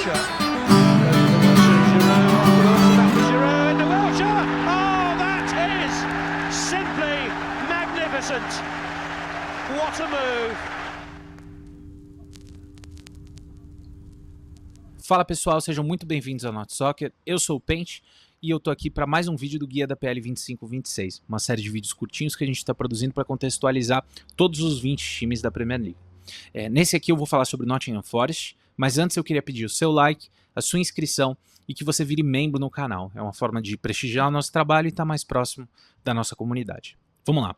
Wilshere. Goes to Wilshere, Giroud on the Wilshere, back to Giroud into Wilshere. Oh, that is simply magnificent. What a move. Fala pessoal, sejam muito bem-vindos ao Not Soccer. Eu sou o Pente e eu tô aqui para mais um vídeo do Guia da PL 25-26, uma série de vídeos curtinhos que a gente está produzindo para contextualizar todos os 20 times da Premier League. Nesse aqui eu vou falar sobre o Nottingham Forest, mas antes eu queria pedir o seu like, a sua inscrição e que você vire membro no canal. É uma forma de prestigiar o nosso trabalho e estar mais próximo da nossa comunidade. Vamos lá.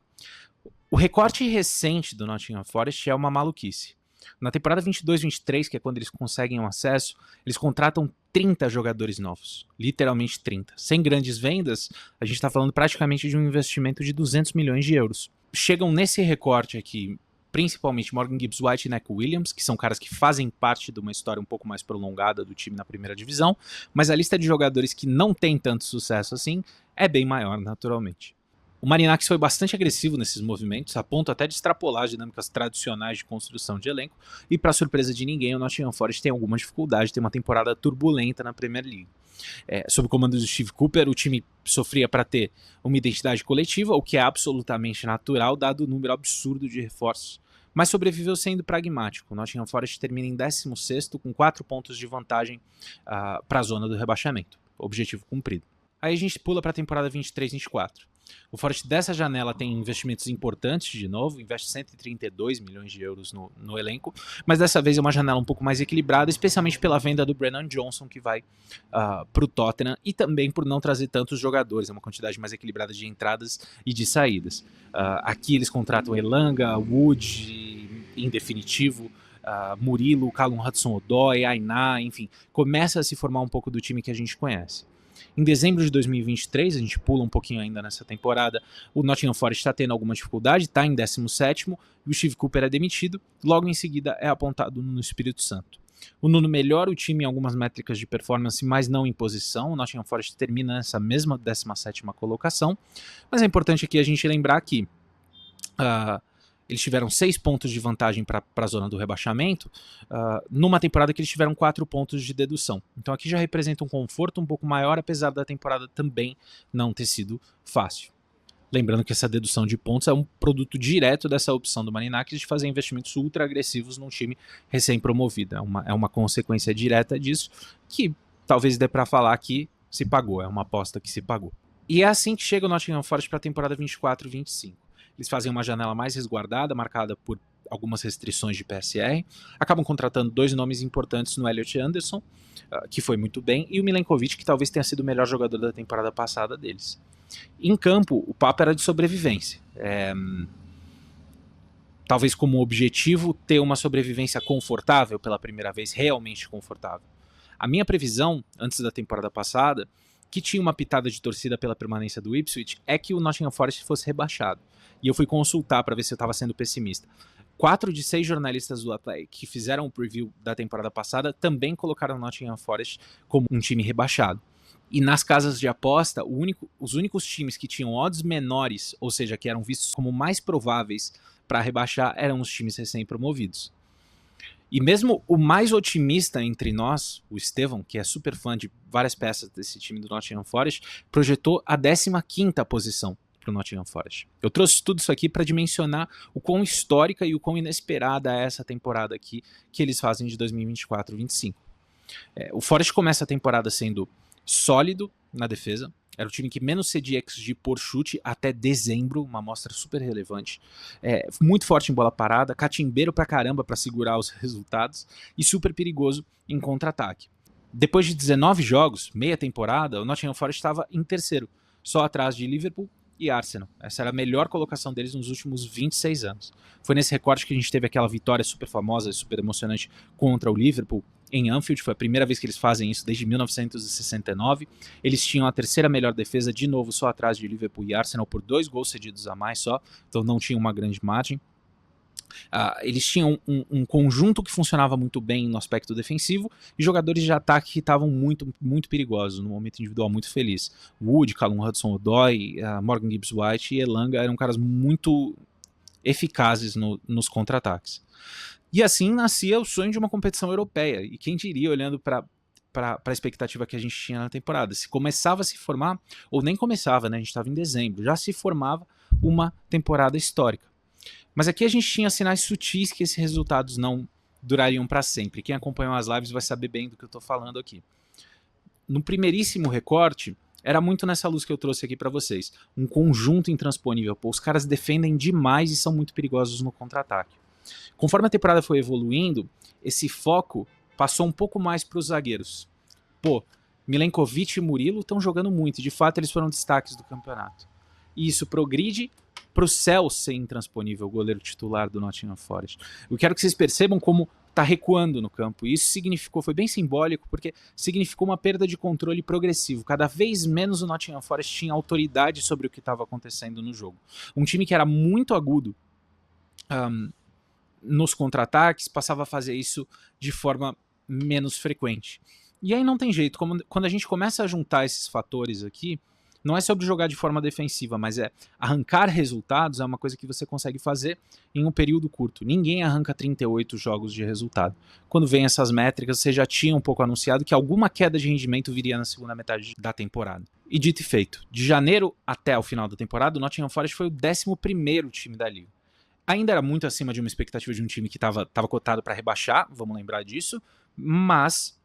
O recorte recente do Nottingham Forest é uma maluquice. Na temporada 22-23, que é quando eles conseguem um acesso, eles contratam 30 jogadores novos, literalmente 30. Sem grandes vendas, a gente está falando praticamente de um investimento de 200 milhões de euros. Chegam nesse recorte aqui, principalmente Morgan Gibbs-White e Neco Williams, que são caras que fazem parte de uma história um pouco mais prolongada do time na primeira divisão, mas a lista de jogadores que não tem tanto sucesso assim é bem maior, naturalmente. O Marinakis foi bastante agressivo nesses movimentos, a ponto até de extrapolar as dinâmicas tradicionais de construção de elenco, e para surpresa de ninguém, o Nottingham Forest tem alguma dificuldade, tem uma temporada turbulenta na Premier League. Sob o comando do Steve Cooper, o time sofria para ter uma identidade coletiva, o que é absolutamente natural, dado o número absurdo de reforços. Mas sobreviveu sendo pragmático. O Nottingham Forest termina em 16º com 4 pontos de vantagem para a zona do rebaixamento. Objetivo cumprido. Aí a gente pula para a temporada 23-24. O Forest dessa janela tem investimentos importantes de novo, investe 132 milhões de euros no elenco, mas dessa vez é uma janela um pouco mais equilibrada, especialmente pela venda do Brennan Johnson, que vai para o Tottenham, e também por não trazer tantos jogadores, é uma quantidade mais equilibrada de entradas e de saídas. Aqui eles contratam Elanga, Wood, em definitivo, Murilo, Callum Hudson-Odoi, Ainá, enfim, começa a se formar um pouco do time que a gente conhece. Em dezembro de 2023, a gente pula um pouquinho ainda nessa temporada, o Nottingham Forest está tendo alguma dificuldade, está em 17º, e o Steve Cooper é demitido, logo em seguida é apontado no Espírito Santo. O Nuno melhora o time em algumas métricas de performance, mas não em posição, o Nottingham Forest termina nessa mesma 17ª colocação, mas é importante aqui a gente lembrar que eles tiveram 6 pontos de vantagem para a zona do rebaixamento, numa temporada que eles tiveram 4 pontos de dedução. Então aqui já representa um conforto um pouco maior, apesar da temporada também não ter sido fácil. Lembrando que essa dedução de pontos é um produto direto dessa opção do Marinakis de fazer investimentos ultra agressivos num time recém-promovido. É uma consequência direta disso, que talvez dê para falar que se pagou, é uma aposta que se pagou. E é assim que chega o Nottingham Forest para a temporada 24-25. Eles fazem uma janela mais resguardada, marcada por algumas restrições de PSR, acabam contratando 2 nomes importantes no Elliot Anderson, que foi muito bem, e o Milenkovic, que talvez tenha sido o melhor jogador da temporada passada deles. Em campo, o papo era de sobrevivência. Talvez como objetivo ter uma sobrevivência confortável pela primeira vez, realmente confortável. A minha previsão, antes da temporada passada, que tinha uma pitada de torcida pela permanência do Ipswich, é que o Nottingham Forest fosse rebaixado. E eu fui consultar para ver se eu estava sendo pessimista. 4 de 6 jornalistas do Athletic que fizeram o preview da temporada passada também colocaram o Nottingham Forest como um time rebaixado. E nas casas de aposta, os únicos times que tinham odds menores, ou seja, que eram vistos como mais prováveis para rebaixar, eram os times recém-promovidos. E mesmo o mais otimista entre nós, o Estevão, que é super fã de várias peças desse time do Nottingham Forest, projetou a 15ª posição para o Nottingham Forest. Eu trouxe tudo isso aqui para dimensionar o quão histórica e o quão inesperada é essa temporada aqui que eles fazem de 2024-25. O Forest começa a temporada sendo sólido na defesa, era o time que menos cedia XG por chute até dezembro, uma amostra super relevante. Muito forte em bola parada, catimbeiro pra caramba para segurar os resultados e super perigoso em contra-ataque. Depois de 19 jogos, meia temporada, o Nottingham Forest estava em 3º, só atrás de Liverpool e Arsenal. Essa era a melhor colocação deles nos últimos 26 anos. Foi nesse recorte que a gente teve aquela vitória super famosa e super emocionante contra o Liverpool em Anfield. Foi a primeira vez que eles fazem isso desde 1969. Eles tinham a 3ª melhor defesa, de novo só atrás de Liverpool e Arsenal, por 2 gols cedidos a mais só, então não tinha uma grande margem. Eles tinham um conjunto que funcionava muito bem no aspecto defensivo e jogadores de ataque que estavam muito, muito perigosos, no momento individual muito feliz. Wood, Callum Hudson-Odoi, Morgan Gibbs-White e Elanga eram caras muito eficazes nos contra-ataques. E assim nascia o sonho de uma competição europeia, e quem diria, olhando para para a expectativa que a gente tinha na temporada. Se começava a se formar, ou nem começava, né? A gente estava em dezembro, já se formava uma temporada histórica. Mas aqui a gente tinha sinais sutis que esses resultados não durariam para sempre. Quem acompanhou as lives vai saber bem do que eu estou falando aqui. No primeiríssimo recorte, era muito nessa luz que eu trouxe aqui para vocês. Um conjunto intransponível. Pô, os caras defendem demais e são muito perigosos no contra-ataque. Conforme a temporada foi evoluindo, esse foco passou um pouco mais para os zagueiros. Pô, Milenkovic e Murilo estão jogando muito. De fato, eles foram destaques do campeonato. E isso progride para o Cel ser intransponível, o goleiro titular do Nottingham Forest. Eu quero que vocês percebam como está recuando no campo. E isso significou, foi bem simbólico, porque significou uma perda de controle progressivo. Cada vez menos o Nottingham Forest tinha autoridade sobre o que estava acontecendo no jogo. Um time que era muito agudo nos contra-ataques passava a fazer isso de forma menos frequente. E aí não tem jeito, quando a gente começa a juntar esses fatores aqui, não é sobre jogar de forma defensiva, mas é arrancar resultados, é uma coisa que você consegue fazer em um período curto. Ninguém arranca 38 jogos de resultado. Quando vem essas métricas, você já tinha um pouco anunciado que alguma queda de rendimento viria na segunda metade da temporada. E dito e feito, de janeiro até o final da temporada, o Nottingham Forest foi o 11º time da liga. Ainda era muito acima de uma expectativa de um time que estava cotado para rebaixar, vamos lembrar disso, mas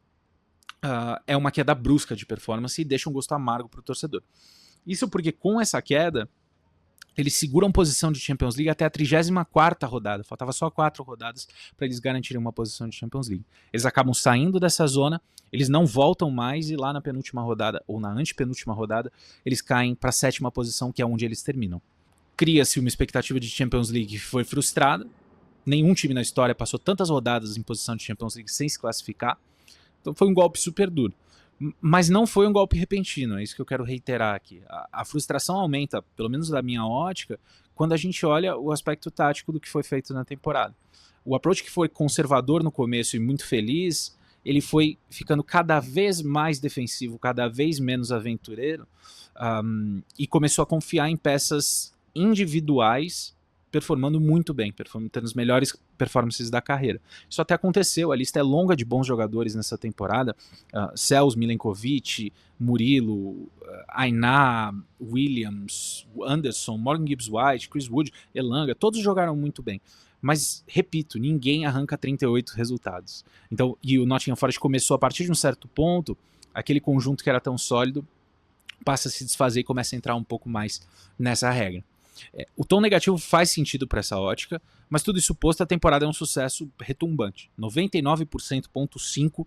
é uma queda brusca de performance e deixa um gosto amargo para o torcedor. Isso porque com essa queda, eles seguram posição de Champions League até a 34ª rodada, faltava só 4 rodadas para eles garantirem uma posição de Champions League. Eles acabam saindo dessa zona, eles não voltam mais e lá na penúltima rodada, ou na antepenúltima rodada, eles caem para a 7ª posição, que é onde eles terminam. Cria-se uma expectativa de Champions League que foi frustrada. Nenhum time na história passou tantas rodadas em posição de Champions League sem se classificar. Então foi um golpe super duro. Mas não foi um golpe repentino, é isso que eu quero reiterar aqui. A frustração aumenta, pelo menos da minha ótica, quando a gente olha o aspecto tático do que foi feito na temporada. O approach que foi conservador no começo e muito feliz, ele foi ficando cada vez mais defensivo, cada vez menos aventureiro, e começou a confiar em peças individuais performando muito bem, tendo as melhores performances da carreira. Isso até aconteceu, a lista é longa de bons jogadores nessa temporada. Cels, Milenkovic, Murilo, Ainá, Williams, Anderson, Morgan Gibbs-White, Chris Wood, Elanga, todos jogaram muito bem. Mas, repito, ninguém arranca 38 resultados. Então, e o Nottingham Forest começou a partir de um certo ponto, aquele conjunto que era tão sólido passa a se desfazer e começa a entrar um pouco mais nessa regra. O tom negativo faz sentido para essa ótica, mas tudo isso posto, a temporada é um sucesso retumbante. 99,5%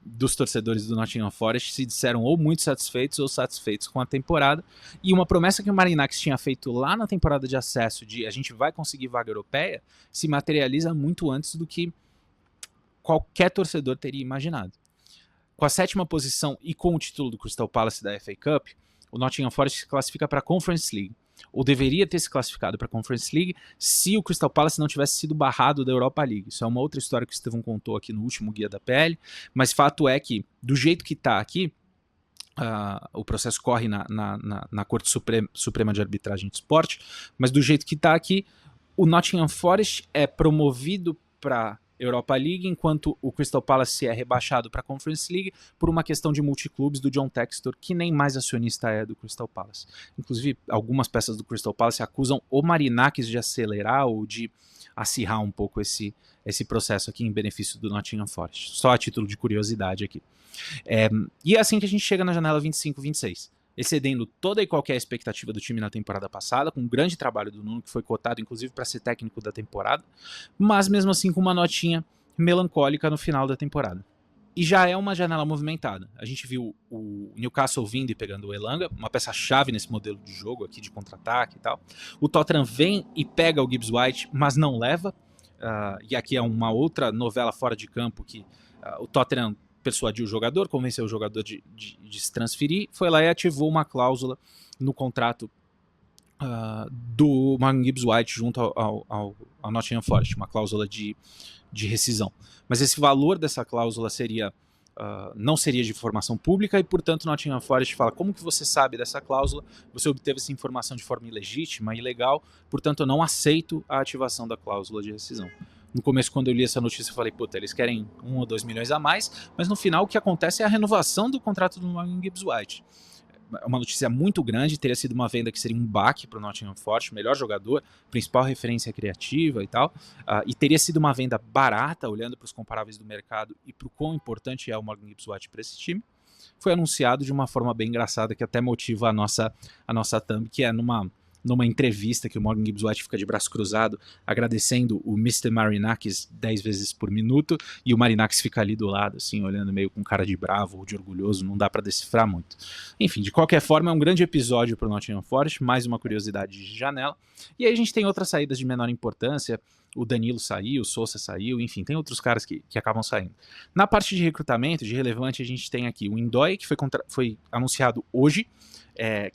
dos torcedores do Nottingham Forest se disseram ou muito satisfeitos ou satisfeitos com a temporada, e uma promessa que o Marinakis tinha feito lá na temporada de acesso de a gente vai conseguir vaga europeia, se materializa muito antes do que qualquer torcedor teria imaginado. Com a 7ª posição e com o título do Crystal Palace da FA Cup, o Nottingham Forest se classifica para a Conference League, ou deveria ter se classificado para a Conference League se o Crystal Palace não tivesse sido barrado da Europa League. Isso é uma outra história que o Estevão contou aqui no último Guia da PL, mas fato é que, do jeito que está aqui, o processo corre na Corte Suprema de Arbitragem de Esporte, mas do jeito que está aqui, o Nottingham Forest é promovido para Europa League, enquanto o Crystal Palace é rebaixado para a Conference League por uma questão de multiclubes do John Textor, que nem mais acionista é do Crystal Palace. Inclusive, algumas peças do Crystal Palace acusam o Marinakis de acelerar ou de acirrar um pouco esse processo aqui em benefício do Nottingham Forest. Só a título de curiosidade aqui. E é assim que a gente chega na janela 25-26. Excedendo toda e qualquer expectativa do time na temporada passada, com um grande trabalho do Nuno, que foi cotado inclusive para ser técnico da temporada, mas mesmo assim com uma notinha melancólica no final da temporada. E já é uma janela movimentada. A gente viu o Newcastle vindo e pegando o Elanga, uma peça-chave nesse modelo de jogo aqui de contra-ataque e tal. O Tottenham vem e pega o Gibbs-White, mas não leva. E aqui é uma outra novela fora de campo que o Tottenham persuadiu o jogador, convenceu o jogador de se transferir, foi lá e ativou uma cláusula no contrato do Morgan Gibbs-White junto ao Nottingham Forest, uma cláusula de rescisão. Mas esse valor dessa cláusula não seria de informação pública e, portanto, o Nottingham Forest fala: como que você sabe dessa cláusula? Você obteve essa informação de forma ilegítima, ilegal, portanto, eu não aceito a ativação da cláusula de rescisão. No começo, quando eu li essa notícia, eu falei, puta, eles querem 1 ou 2 milhões a mais, mas no final o que acontece é a renovação do contrato do Morgan Gibbs-White. É uma notícia muito grande, teria sido uma venda que seria um baque para o Nottingham Forest, melhor jogador, principal referência criativa e tal, e teria sido uma venda barata, olhando para os comparáveis do mercado e para o quão importante é o Morgan Gibbs-White para esse time. Foi anunciado de uma forma bem engraçada, que até motiva a nossa thumb, que é numa entrevista que o Morgan Gibbs-White fica de braço cruzado, agradecendo o Mr. Marinakis 10 vezes por minuto, e o Marinakis fica ali do lado, assim, olhando meio com cara de bravo ou de orgulhoso, não dá para decifrar muito. Enfim, de qualquer forma, é um grande episódio para o Nottingham Forest, mais uma curiosidade de janela, e aí a gente tem outras saídas de menor importância, o Danilo saiu, o Sousa saiu, enfim, tem outros caras que acabam saindo. Na parte de recrutamento, de relevante, a gente tem aqui o Ndoi, que foi anunciado hoje,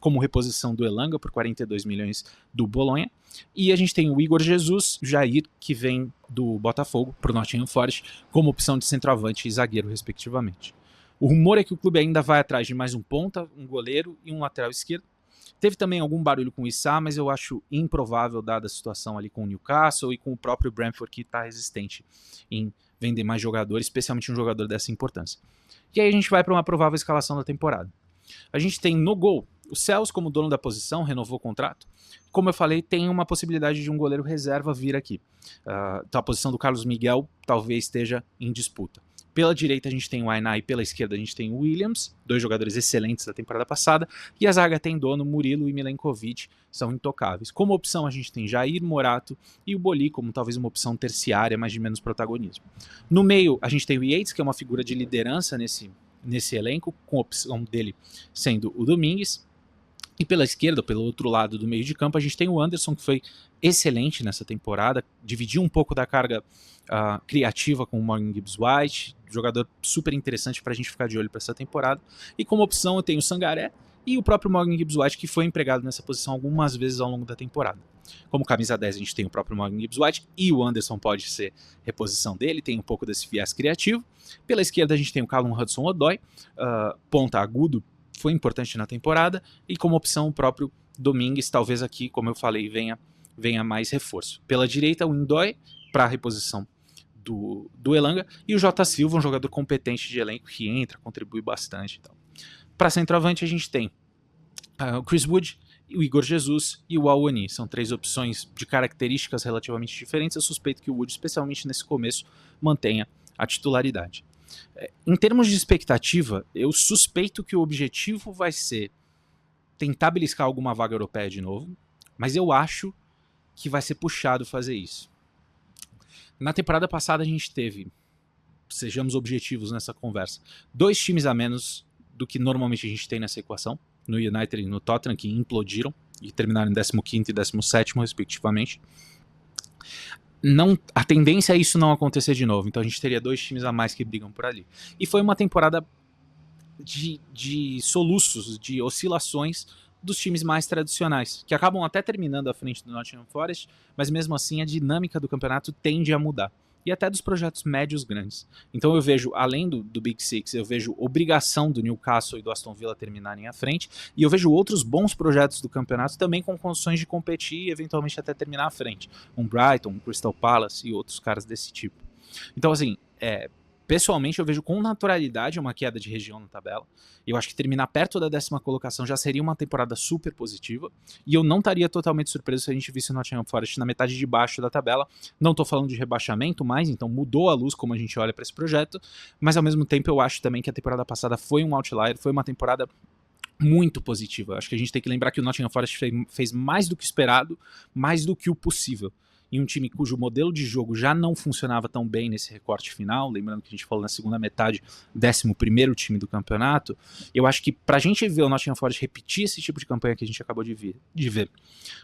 como reposição do Elanga por 42 milhões do Bolonha, e a gente tem o Igor Jesus, Jair, que vem do Botafogo para o Nottingham Forest, como opção de centroavante e zagueiro, respectivamente. O rumor é que o clube ainda vai atrás de mais um ponta, um goleiro e um lateral esquerdo. Teve também algum barulho com o Issa, mas eu acho improvável, dada a situação ali com o Newcastle e com o próprio Brentford, que está resistente em vender mais jogadores, especialmente um jogador dessa importância. E aí a gente vai para uma provável escalação da temporada. A gente tem no gol o Cels como dono da posição, renovou o contrato. Como eu falei, tem uma possibilidade de um goleiro reserva vir aqui. Então a posição do Carlos Miguel talvez esteja em disputa. Pela direita a gente tem o Ainá e pela esquerda a gente tem o Williams, 2 jogadores excelentes da temporada passada, e a zaga tem dono, Murilo e Milenkovic, são intocáveis. Como opção a gente tem Jair, Morato e o Boli como talvez uma opção terciária, mas de menos protagonismo. No meio a gente tem o Yates, que é uma figura de liderança nesse elenco, com a opção dele sendo o Domingues. E pela esquerda, pelo outro lado do meio de campo, a gente tem o Anderson, que foi excelente nessa temporada, dividiu um pouco da carga criativa com o Morgan Gibbs-White, jogador super interessante para a gente ficar de olho para essa temporada. E como opção eu tenho o Sangaré e o próprio Morgan Gibbs-White, que foi empregado nessa posição algumas vezes ao longo da temporada. Como camisa 10 a gente tem o próprio Morgan Gibbs-White e o Anderson pode ser reposição dele, tem um pouco desse viés criativo. Pela esquerda a gente tem o Callum Hudson-Odoi, ponta agudo, foi importante na temporada, e como opção o próprio Domingues, talvez aqui, como eu falei, venha mais reforço. Pela direita o Ndoi, para a reposição do Elanga, e o Jota Silva, um jogador competente de elenco que entra, contribui bastante. Para centroavante a gente tem o Chris Wood, o Igor Jesus e o Awani. São 3 opções de características relativamente diferentes. Eu suspeito que o Wood, especialmente nesse começo, mantenha a titularidade. Em termos de expectativa, eu suspeito que o objetivo vai ser tentar beliscar alguma vaga europeia de novo, mas eu acho que vai ser puxado fazer isso. Na temporada passada a gente teve, sejamos objetivos nessa conversa, 2 times a menos do que normalmente a gente tem nessa equação, no United e no Tottenham, que implodiram e terminaram em 15º e 17º, respectivamente. A tendência é isso não acontecer de novo, então a gente teria 2 times a mais que brigam por ali. E foi uma temporada de soluços, de oscilações dos times mais tradicionais, que acabam até terminando à frente do Nottingham Forest, mas mesmo assim a dinâmica do campeonato tende a mudar. E até dos projetos médios grandes. Então eu vejo, além do Big Six, eu vejo obrigação do Newcastle e do Aston Villa terminarem à frente, e eu vejo outros bons projetos do campeonato também com condições de competir e eventualmente até terminar à frente. Um Brighton, um Crystal Palace e outros caras desse tipo. Então assim, pessoalmente eu vejo com naturalidade uma queda de região na tabela. Eu acho que terminar perto da 10ª colocação já seria uma temporada super positiva, e eu não estaria totalmente surpreso se a gente visse o Nottingham Forest na metade de baixo da tabela. Não estou falando de rebaixamento mais, então mudou a luz como a gente olha para esse projeto, mas ao mesmo tempo eu acho também que a temporada passada foi um outlier, foi uma temporada muito positiva. Acho que a gente tem que lembrar que o Nottingham Forest fez mais do que esperado, mais do que o possível. Em um time cujo modelo de jogo já não funcionava tão bem nesse recorte final, lembrando que a gente falou na segunda metade, 11º time do campeonato, eu acho que pra gente ver o Nottingham Forest repetir esse tipo de campanha que a gente acabou de ver,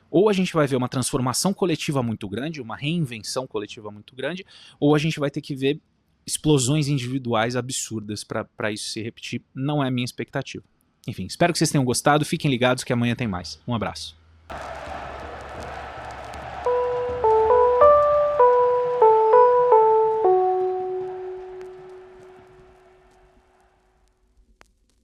ou a gente vai ver uma transformação coletiva muito grande, uma reinvenção coletiva muito grande, ou a gente vai ter que ver explosões individuais absurdas para isso se repetir. Não é a minha expectativa. Enfim, espero que vocês tenham gostado, fiquem ligados que amanhã tem mais. Um abraço.